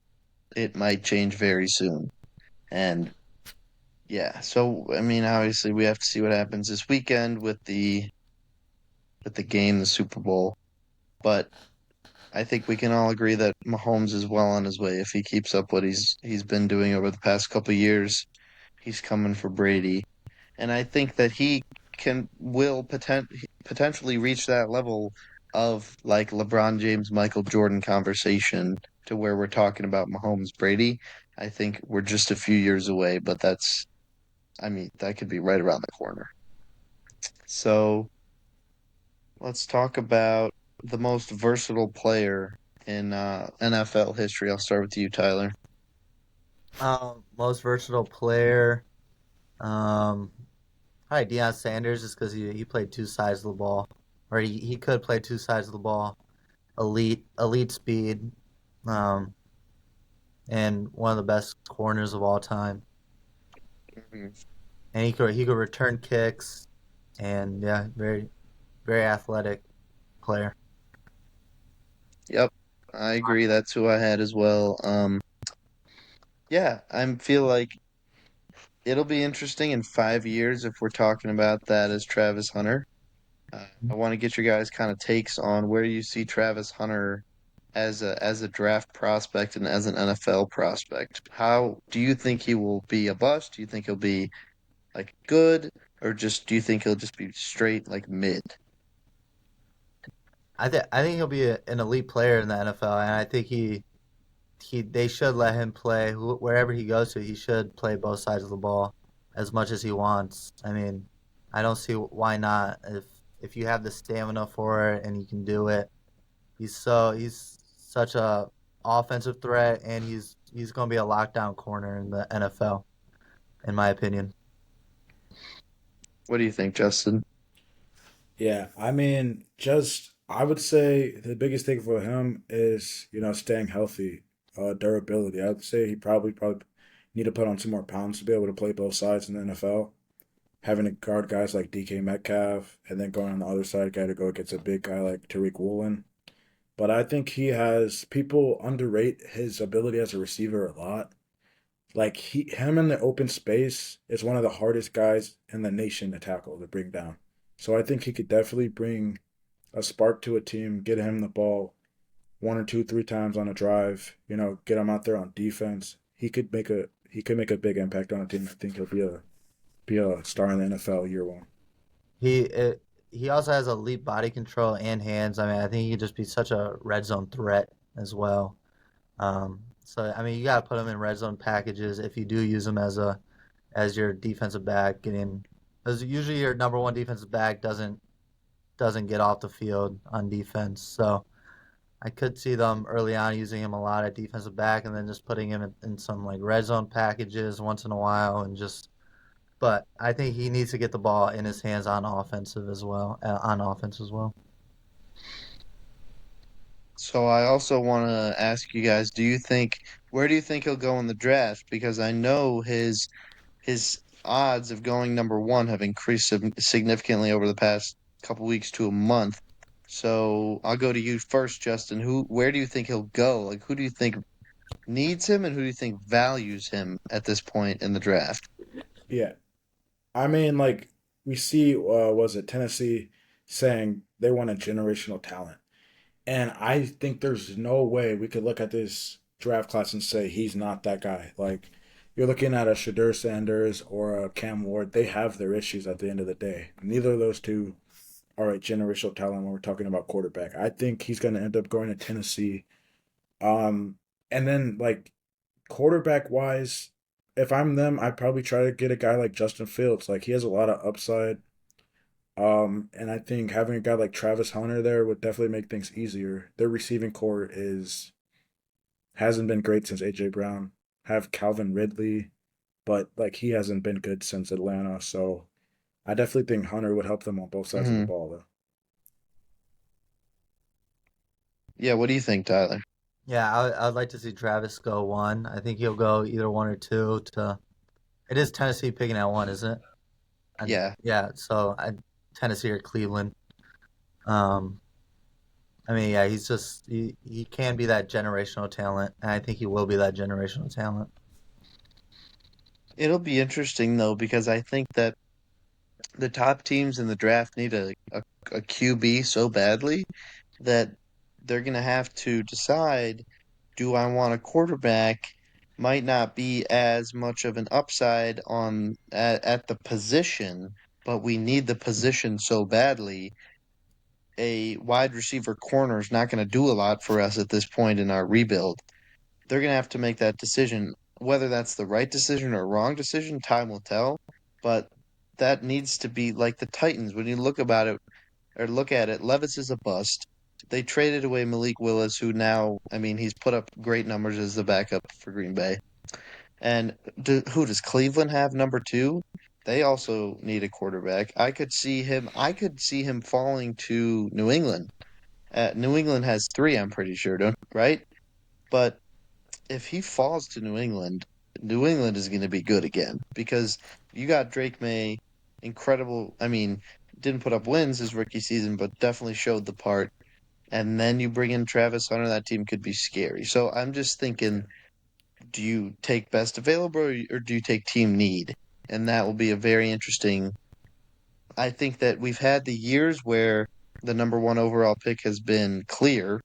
it might change very soon. And yeah, so I mean, obviously, we have to see what happens this weekend with the game, the Super Bowl. But I think we can all agree that Mahomes is well on his way if he keeps up what he's been doing over the past couple of years. He's coming for Brady, and I think that he potentially reach that level of like LeBron James, Michael Jordan conversation to where we're talking about Mahomes, Brady. I think we're just a few years away, but I mean, that could be right around the corner. So let's talk about the most versatile player in NFL history. I'll start with you, Tyler. Most versatile player. Um, Probably Deion Sanders, just because he played two sides of the ball, or he could play two sides of the ball. Elite speed, um, and one of the best corners of all time. Mhm. And he could return kicks, and yeah, very athletic player. Yep, I agree. That's who I had as well. Yeah, I feel like It'll be interesting in 5 years if we're talking about that as Travis Hunter. I want to get your guys' kind of takes on where you see Travis Hunter as a draft prospect and as an NFL prospect. How do you think he will be a bust? Do you think he'll be like good, or just do you think he'll just be straight like mid? I think he'll be an elite player in the NFL, and I think he they should let him play wherever he goes to. He should play both sides of the ball as much as he wants. I mean, I don't see why not. If you have the stamina for it and you can do it, he's such a offensive threat, and he's going to be a lockdown corner in the NFL, in my opinion. What do you think, Justin? Yeah, I mean, just I would say the biggest thing for him is, staying healthy, durability. I would say he probably need to put on some more pounds to be able to play both sides in the NFL. Having to guard guys like DK Metcalf, and then going on the other side, got to go against a big guy like Tariq Woolen. But I think people underrate his ability as a receiver a lot. Like him in the open space is one of the hardest guys in the nation to tackle, to bring down. So I think he could definitely bring a spark to a team, get him the ball one or two, three times on a drive, get him out there on defense. He could make a big impact on a team. I think he'll be a star in the NFL year one. He it, he also has elite body control and hands. I mean, I think he could just be such a red zone threat as well. So I mean, you got to put him in red zone packages if you do use him as your defensive back. Getting because usually your number one defensive back doesn't get off the field on defense. So I could see them early on using him a lot at defensive back, and then just putting him in some like red zone packages once in a while, and just. But I think he needs to get the ball in his hands on offensive as well. On offense as well. So I also want to ask you guys, where do you think he'll go in the draft? Because I know his odds of going number one have increased significantly over the past couple weeks to a month. So I'll go to you first, Justin. Where do you think he'll go? Like, who do you think needs him, and who do you think values him at this point in the draft? Yeah, I mean, like we see, was it Tennessee saying they want a generational talent. And I think there's no way we could look at this draft class and say he's not that guy. Like you're looking at a Shadur Sanders or a Cam Ward. They have their issues at the end of the day. Neither of those two are a generational talent when we're talking about quarterback. I think he's going to end up going to Tennessee. Um, and then like quarterback wise, if I'm them, I'd probably try to get a guy like Justin Fields. Like he has a lot of upside. And I think having a guy like Travis Hunter there would definitely make things easier. Their receiving core is hasn't been great since AJ Brown. Have Calvin Ridley, but like he hasn't been good since Atlanta. So I definitely think Hunter would help them on both sides of the Hmm. ball, though. Yeah, what do you think, Tyler? Yeah, I'd like to see Travis go one. I think he'll go either one or two. To it is Tennessee picking at one, isn't it? And Yeah. yeah, so Tennessee or Cleveland. Um, I mean, yeah, he can be that generational talent, and I think he will be that generational talent. It'll be interesting though because I think that the top teams in the draft need a QB so badly that they're going to have to decide, do I want a quarterback? Might not be as much of an upside at the position, but we need the position so badly. A wide receiver corner is not going to do a lot for us at this point in our rebuild. They're going to have to make that decision. Whether that's the right decision or wrong decision, time will tell. But that needs to be like the Titans. When you look at it, Levis is a bust. They traded away Malik Willis, who now, I mean, he's put up great numbers as the backup for Green Bay. And who does Cleveland have number two? They also need a quarterback. I could see him falling to New England. New England has three, I'm pretty sure, right? But if he falls to New England is going to be good again because you got Drake May, incredible. I mean, didn't put up wins his rookie season, but definitely showed the part. And then you bring in Travis Hunter, that team could be scary. So I'm just thinking, do you take best available or do you take team need? and that will be a very interesting. I think that we've had the years where the number one overall pick has been clear,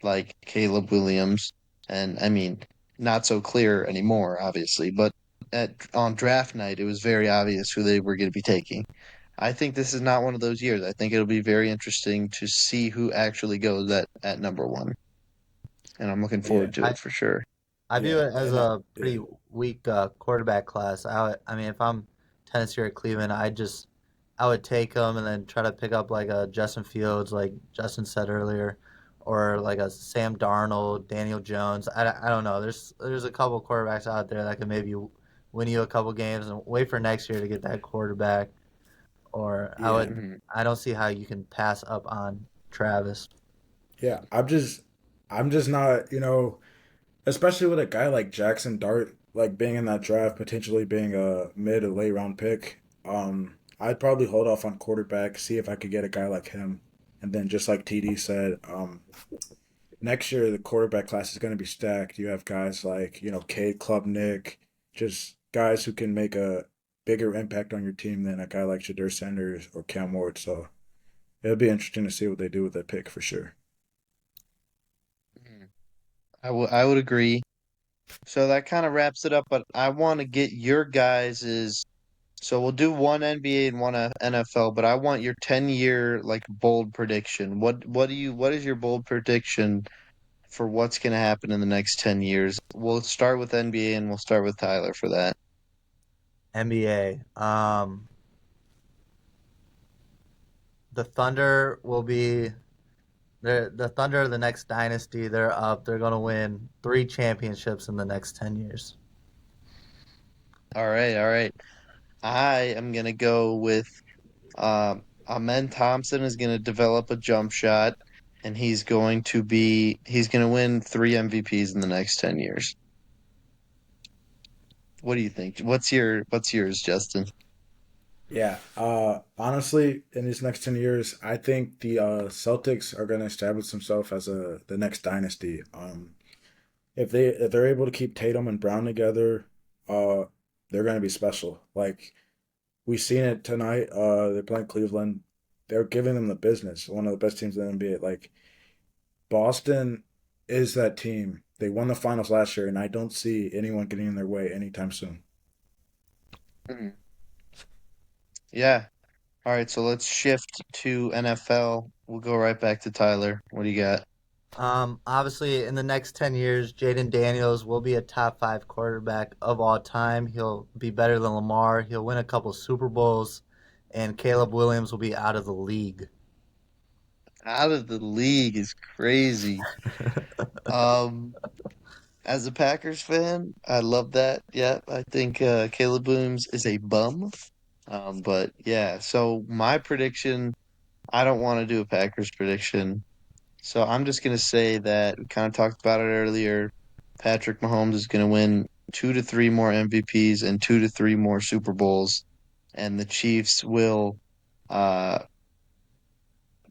like Caleb Williams, and I mean, not so clear anymore, obviously, but on draft night, it was very obvious who they were going to be taking. I think this is not one of those years. I think it'll be very interesting to see who actually goes at number one, and I'm looking Yeah, forward to I it for sure. I view yeah, it as and a yeah, pretty weak quarterback class. I mean, if I'm Tennessee or Cleveland, I would take them and then try to pick up like a Justin Fields, like Justin said earlier, or like a Sam Darnold, Daniel Jones. I don't know. There's a couple quarterbacks out there that can maybe win you a couple games and wait for next year to get that quarterback. Or yeah, Mhm. I don't see how you can pass up on Travis. yeah. I'm just not, especially with a guy like Jackson Dart, like being in that draft, potentially being a mid or late round pick. I'd probably hold off on quarterback, see if I could get a guy like him, and then just like TD said, next year the quarterback class is going to be stacked. You have guys like Cade Klubnik, just guys who can make a bigger impact on your team than a guy like Shadur Sanders or Cam Ward. So it'll be interesting to see what they do with that pick for sure. Mhm. I would agree. So that kind of wraps it up, but I want to get your guys's. So we'll do one NBA and one NFL, but I want your 10-year like bold prediction. What is your bold prediction for what's going to happen in the next 10 years? We'll start with NBA and we'll start with Tyler for that. NBA. The Thunder will be the Thunder are the next dynasty. They're up. They're gonna win 3 championships in the next 10 years. All right, all right. I am going to go with Amen Thompson is going to develop a jump shot and he's going to win 3 MVPs in the next 10 years. What do you think? What's yours, Justin? Yeah, honestly, in these next 10 years, I think the Celtics are going to establish themselves as the next dynasty. If they're able to keep Tatum and Brown together, uh, they're going to be special. Like we've seen it tonight. They're playing Cleveland. They're giving them the business. One of the best teams in the NBA. Like Boston is that team. They won the finals last year, and I don't see anyone getting in their way anytime soon. Mhm. Yeah. All right, so let's shift to NFL. We'll go right back to Tyler. What do you got? Obviously, in the next 10 years, Jaden Daniels will be a top 5 quarterback of all time. He'll be better than Lamar. He'll win a couple Super Bowls, and Caleb Williams will be out of the league. Out of the league is crazy. Um, as a Packers fan, I love that. Yeah, I think Caleb Williams is a bum. But yeah, so my prediction, I don't want to do a Packers prediction. So I'm just gonna say that we kind of talked about it earlier. Patrick Mahomes is gonna win 2 to 3 more MVPs and 2 to 3 more Super Bowls, and the Chiefs will uh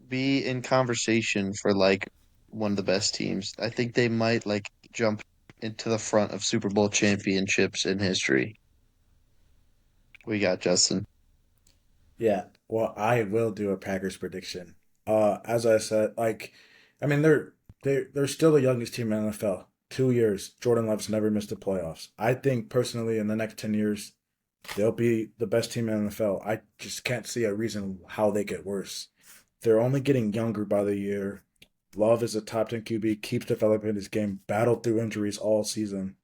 be in conversation for like one of the best teams. I think they might like jump into the front of Super Bowl championships in history. We got Justin. Yeah, well, I will do a Packers prediction. As I said, like, I mean, they're still the youngest team in the NFL. 2 years, Jordan Love's never missed the playoffs. I think personally, in the next 10 years, they'll be the best team in the NFL. I just can't see a reason how they get worse. They're only getting younger by the year. Love is a top 10 QB, keeps developing his game, battled through injuries all season.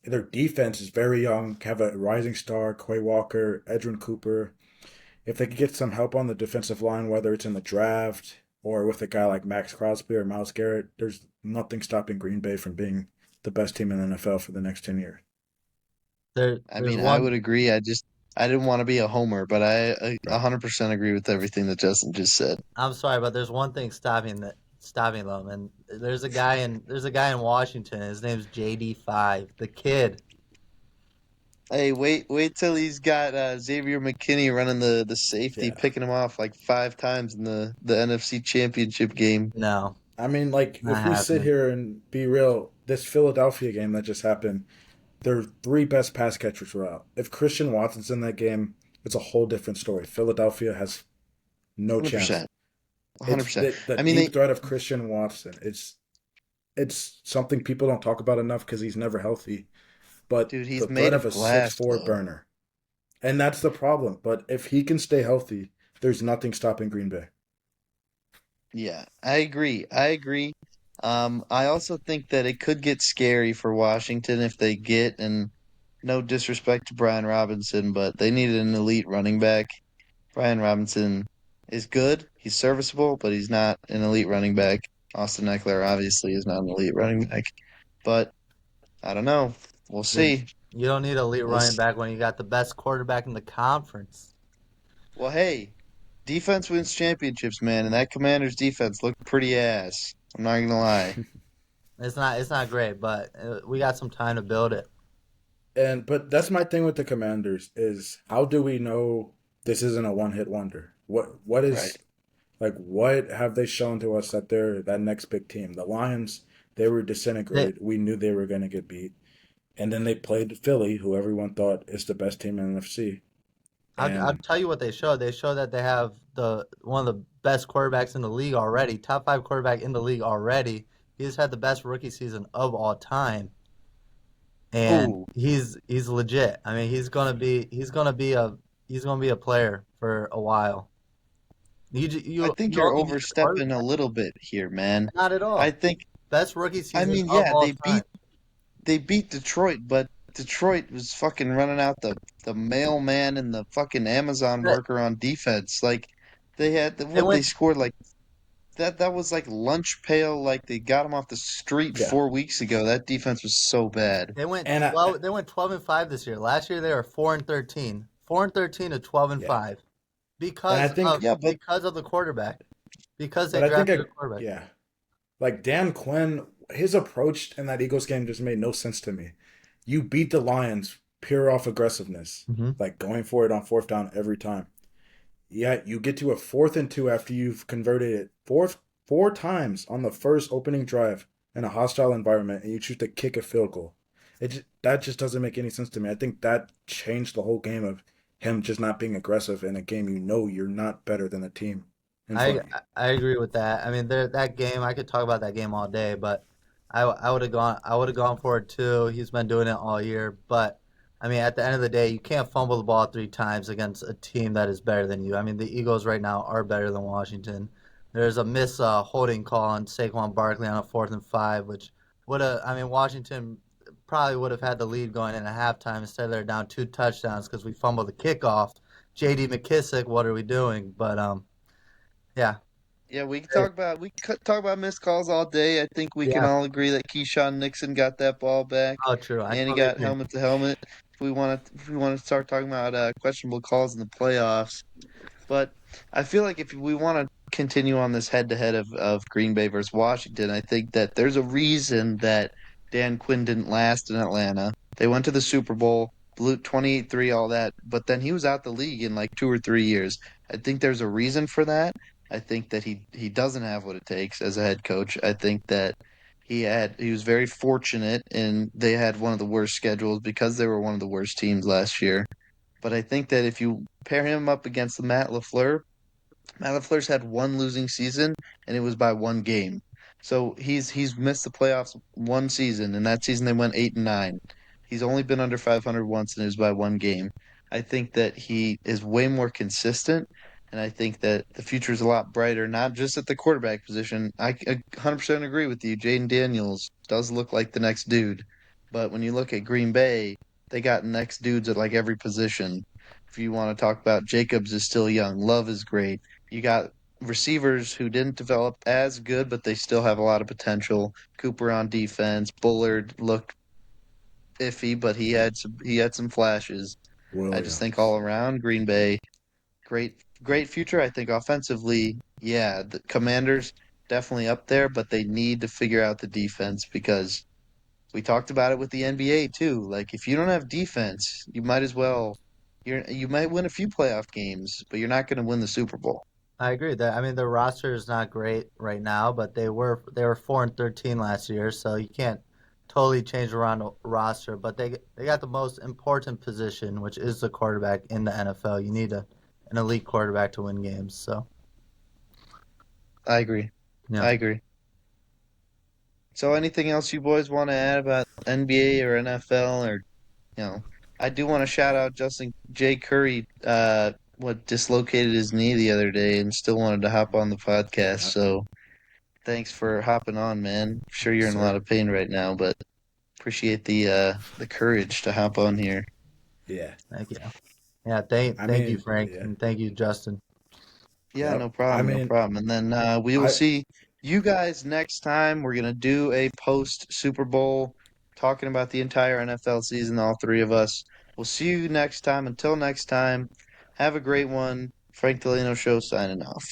Their defense is very young. Have a rising star, Quay Walker, Edwin Cooper. If they could get some help on the defensive line, whether it's in the draft or with a guy like Max Crosby or Miles Garrett, there's nothing stopping Green Bay from being the best team in the NFL for the next 10 years. I There's mean, I would one. agree. I didn't want to be a homer, but I Right. 100% agree with everything that Justin just said. I'm sorry, but there's one thing stopping them, and there's a guy in Washington. His name's JD5, the kid. Hey, wait till he's got Xavier McKinney running the safety, Yeah. picking him off like 5 times in the NFC Championship game. No, I mean, like, not if we sit happening. here and be real, this Philadelphia game that just happened, their three best pass catchers were out. If Christian Watson's in that game, it's a whole different story. Philadelphia has no chance. 100%. It's 100%. the I mean, deep threat of Christian Watson. It's something people don't talk about enough because he's never healthy. But dude, the he's threat made of of a six glass, four though. burner, and that's the problem. But if he can stay healthy, there's nothing stopping Green Bay. Yeah, I agree. I agree. I also think that it could get scary for Washington if they get, and no disrespect to Brian Robinson, but they needed an elite running back. Brian Robinson is good. He's serviceable, but he's not an elite running back. Austin Eckler obviously is not an elite running back. But I don't know. We'll You see. you don't need a elite We'll running see. back when you got the best quarterback in the conference. Well, hey, defense wins championships, man, and that Commanders defense looked pretty ass. I'm not gonna lie. It's not great, but we got some time to build it. And but that's my thing with the Commanders is how do we know this isn't a one hit wonder? What Right. is like what have they shown to us that they're that next big team? The Lions, they were They, disintegrated. We knew they were gonna get beat. And then they played Philly, who everyone thought is the best team in the NFC. I'll And tell you what they showed. They showed that they have the one of the best quarterbacks in the league already, top five quarterback in the league already. He's had the best rookie season of all time, and Ooh, he's legit. I mean, he's gonna be a player for a while. You j- I you think you you're only need a overstepping a quarterback. little bit here, man. Not at I all. think, Best rookie I season mean, of yeah, all time. they beat Detroit, but Detroit was fucking running out the mailman and the fucking Amazon That- worker on defense. Like they had They what they went scored like that was like lunch pail. Like they got him off the street yeah. 4 weeks ago. That defense was so bad. they went And I 12 they went 12-5 this year. Last year they were 4-13. 4-13 to 12 and yeah. 5 And I because of think Yeah, but because of the quarterback. Because they but I think drafted a quarterback. yeah. Like Dan Quinn, his approach in that Eagles game just made no sense to me. You beat the Lions pure off aggressiveness, Hmm. like going for it on fourth down every time. Yeah, you get to a 4th and 2 after you've converted it four times on the first opening drive in a hostile environment, and you choose to kick a field goal. That just doesn't make any sense to me. I think that changed the whole game of him just not being aggressive in a game you know you're not better than the team in I front of you. I agree with that. I mean, that game I could talk about that game all day, but I would have gone for it too. He's been doing it all year, but I mean, at the end of the day, you can't fumble the ball three times against a team that is better than you. I mean, the Eagles right now are better than Washington. There's a miss holding call on Saquon Barkley on a 4th and 5, which would have. I mean, Washington probably would have had the lead going in at halftime. Instead, they're down 2 touchdowns because we fumbled the kickoff. J.D. McKissick, what are we doing? But yeah. yeah, we could talk about missed calls all day. I think we can Yeah. all agree that Keyshawn Nixon got that ball back, Oh, true. I and he totally got agree. helmet to helmet. If we want to start talking about questionable calls in the playoffs, but I feel like if we want to continue on this head to head of Green Bay versus Washington, I think that there's a reason that Dan Quinn didn't last in Atlanta. They went to the Super Bowl, blew 28-3, all that, but then he was out the league in like 2 or 3 years. I think there's a reason for that. I think that he doesn't have what it takes as a head coach. I think that he was very fortunate and they had one of the worst schedules because they were one of the worst teams last year. But I think that if you pair him up against the Matt LaFleur's had one losing season, and it was by one game. So he's missed the playoffs one season, and that season they went 8-9. He's only been under 500 once, and it was by one game. I think that he is way more consistent, and I think that the future is a lot brighter, not just at the quarterback position. I 100% agree with you. Jaden Daniels does look like the next dude, but when you look at Green Bay, they got next dudes at like every position. If you want to talk about Jacobs is still young, Love is great. You got receivers who didn't develop as good, but they still have a lot of potential. Cooper on defense. Bullard looked iffy, but he had some flashes. I just think all Williams. around Green Bay, great future. I think offensively, yeah, the Commanders definitely up there, but they need to figure out the defense because we talked about it with the NBA too. Like if you don't have defense, you might as well you might win a few playoff games, but you're not going to win the Super Bowl. I agree that I mean the roster is not great right now, but they were 4-13 last year, so you can't totally change around the roster, but they got the most important position, which is the quarterback in the NFL. You need an elite quarterback to win games. So I agree. yeah. I agree. So anything else you boys want to add about NBA or NFL or I do want to shout out Justin Jay Curry, what dislocated his knee the other day and still wanted to hop on the podcast. Yeah. So thanks for hopping on, man. I'm sure you're in a lot Sir. of pain right now, but appreciate the courage to hop on here. Yeah. Thank you. Yeah, thank you, Frank, yeah. and thank you, Justin. Yeah, Yep. no problem, no problem. And then we will I see you guys next time. We're gonna do a post Super Bowl talking about the entire NFL season, all three of us. We'll see you next time. Until next time, have a great one. Frank Delano Show signing off.